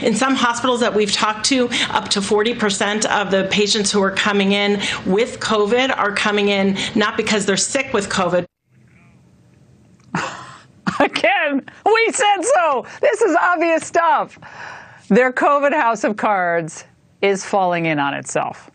In some hospitals that we've talked to, up to 40% of the patients who are coming in with COVID are coming in not because they're sick with COVID. Again, we said so. This is obvious stuff. Their COVID house of cards is falling in on itself.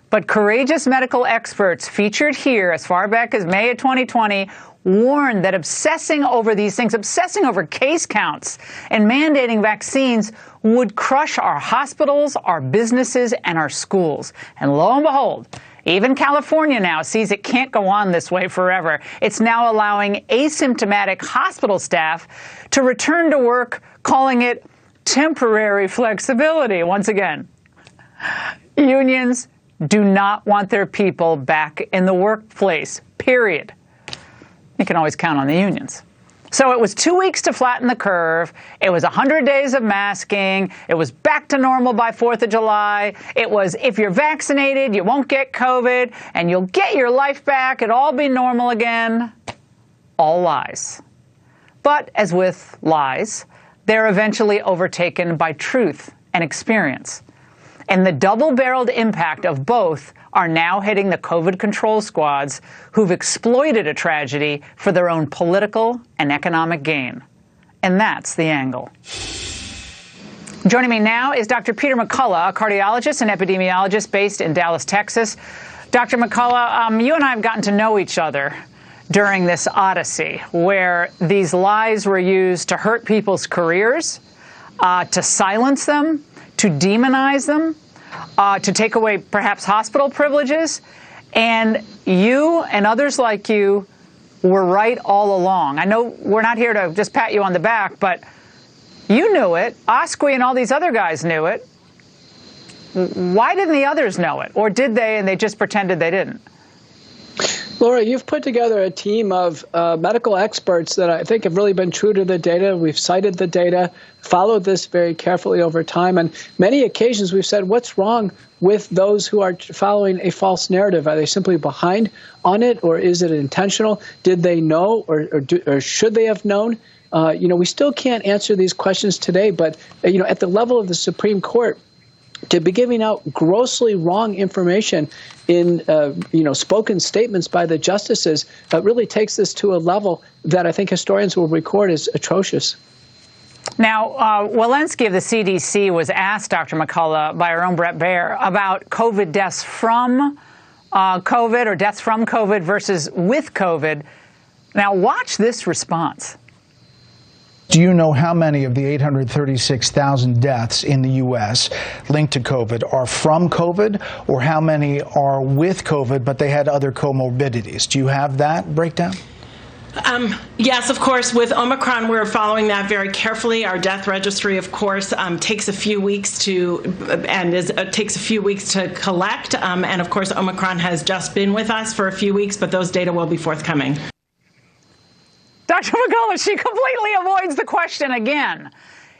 But courageous medical experts featured here as far back as May of 2020 warned that obsessing over these things, obsessing over case counts and mandating vaccines would crush our hospitals, our businesses, and our schools. And lo and behold, even California now sees it can't go on this way forever. It's now allowing asymptomatic hospital staff to return to work, calling it temporary flexibility. Once again, unions do not want their people back in the workplace, period. You can always count on the unions. So it was 2 weeks to flatten the curve. It was 100 days of masking. It was back to normal by 4th of July. It was, if you're vaccinated, you won't get COVID, and you'll get your life back. It'll all be normal again. All lies. But as with lies, they're eventually overtaken by truth and experience. And the double-barreled impact of both are now hitting the COVID control squads who've exploited a tragedy for their own political and economic gain. And that's the angle. Joining me now is Dr. Peter McCullough, a cardiologist and epidemiologist based in Dallas, Texas. Dr. McCullough, you and I have gotten to know each other during this odyssey where these lies were used to hurt people's careers, to silence them, to demonize them, to take away perhaps hospital privileges. And you and others like you were right all along. I know we're not here to just pat you on the back, but you knew it. Osqui and all these other guys knew it. Why didn't the others know it? Or did they and they just pretended they didn't? Laura, you've put together a team of medical experts that I think have really been true to the data. We've cited the data, followed this very carefully over time. On many occasions, we've said, what's wrong with those who are following a false narrative? Are they simply behind on it, or is it intentional? Did they know, or should they have known? We still can't answer these questions today, but at the level of the Supreme Court, to be giving out grossly wrong information in spoken statements by the justices really takes this to a level that I think historians will record as atrocious. Now, Walensky of the CDC was asked, Dr. McCullough, by our own Brett Baer, about COVID deaths from COVID or deaths from COVID versus with COVID. Now, watch this response. Do you know how many of the 836,000 deaths in the U.S. linked to COVID are from COVID, or how many are with COVID, but they had other comorbidities? Do you have that breakdown? Yes, of course. With Omicron, we're following that very carefully. Our death registry, of course, takes a few weeks to collect. And of course, Omicron has just been with us for a few weeks, but those data will be forthcoming. Dr. McCullough, she completely avoids the question again.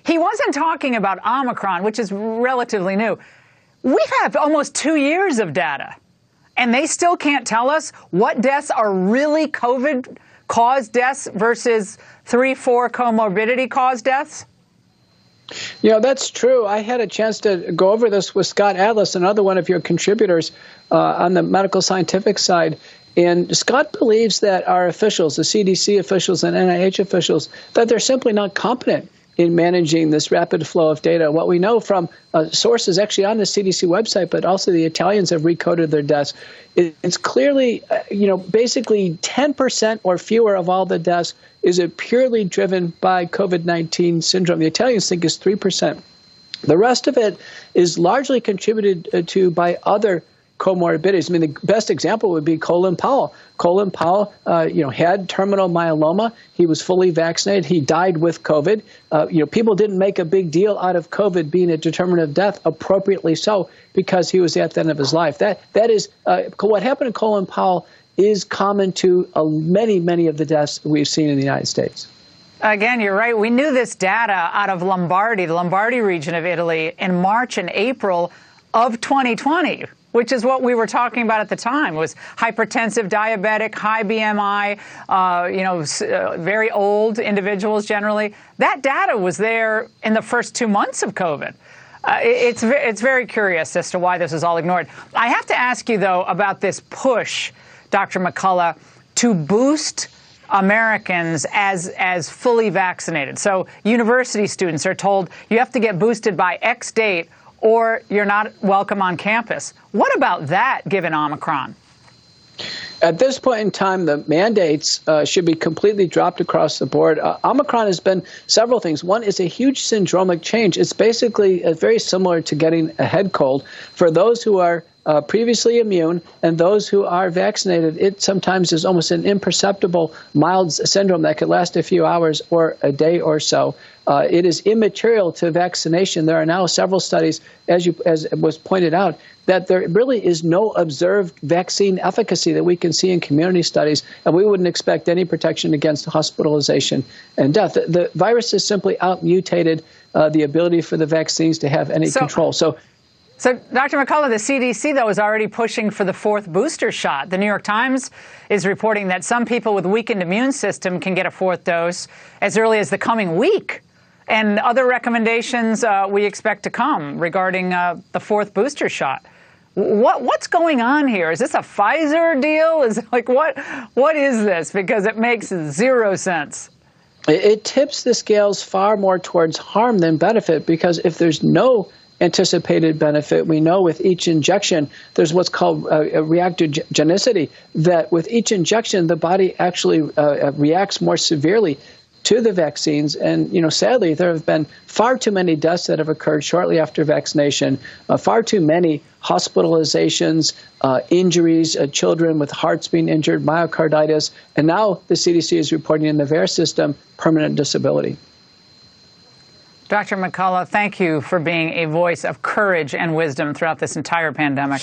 He wasn't talking about Omicron, which is relatively new. We have almost 2 years of data, and they still can't tell us what deaths are really COVID-caused deaths versus 3-4 comorbidity-caused deaths? That's true. I had a chance to go over this with Scott Atlas, another one of your contributors on the medical scientific side. And Scott believes that our officials, the CDC officials and NIH officials, that they're simply not competent in managing this rapid flow of data. What we know from sources actually on the CDC website, but also the Italians have recoded their deaths, it's clearly, basically 10% or fewer of all the deaths is purely driven by COVID-19 syndrome. The Italians think is 3%. The rest of it is largely contributed to by other comorbidities. I mean, the best example would be Colin Powell. Colin Powell, had terminal myeloma. He was fully vaccinated. He died with COVID. People didn't make a big deal out of COVID being a determinant of death, appropriately so, because he was at the end of his life. That is what happened to Colin Powell is common to many of the deaths we've seen in the United States. Again, you're right. We knew this data out of Lombardy, the Lombardy region of Italy, in March and April of 2020. which is what we were talking about at the time, was hypertensive, diabetic, high BMI, very old individuals generally. That data was there in the first 2 months of COVID. It's very curious as to why this is all ignored. I have to ask you, though, about this push, Dr. McCullough, to boost Americans as fully vaccinated. So university students are told you have to get boosted by X date or you're not welcome on campus. What about that, given Omicron? At this point in time, the mandates should be completely dropped across the board. Omicron has been several things. One is a huge syndromic change. It's basically very similar to getting a head cold. For those who are previously immune and those who are vaccinated, it sometimes is almost an imperceptible mild syndrome that could last a few hours or a day or so. It is immaterial to vaccination. There are now several studies, as was pointed out, that there really is no observed vaccine efficacy that we can see in community studies, and we wouldn't expect any protection against hospitalization and death. The virus has simply outmutated the ability for the vaccines to have any control. So, Dr. McCullough, the CDC, though, is already pushing for the fourth booster shot. The New York Times is reporting that some people with weakened immune system can get a fourth dose as early as the coming week. And other recommendations we expect to come regarding the fourth booster shot. What's going on here? Is this a Pfizer deal? What is this? Because it makes zero sense. It tips the scales far more towards harm than benefit, because if there's no anticipated benefit, we know with each injection there's what's called reactogenicity, that with each injection the body actually reacts more severely to the vaccines. And, sadly, there have been far too many deaths that have occurred shortly after vaccination, far too many hospitalizations, injuries, children with hearts being injured, myocarditis, and now the CDC is reporting in the VAERS system permanent disability. Dr. McCullough, thank you for being a voice of courage and wisdom throughout this entire pandemic.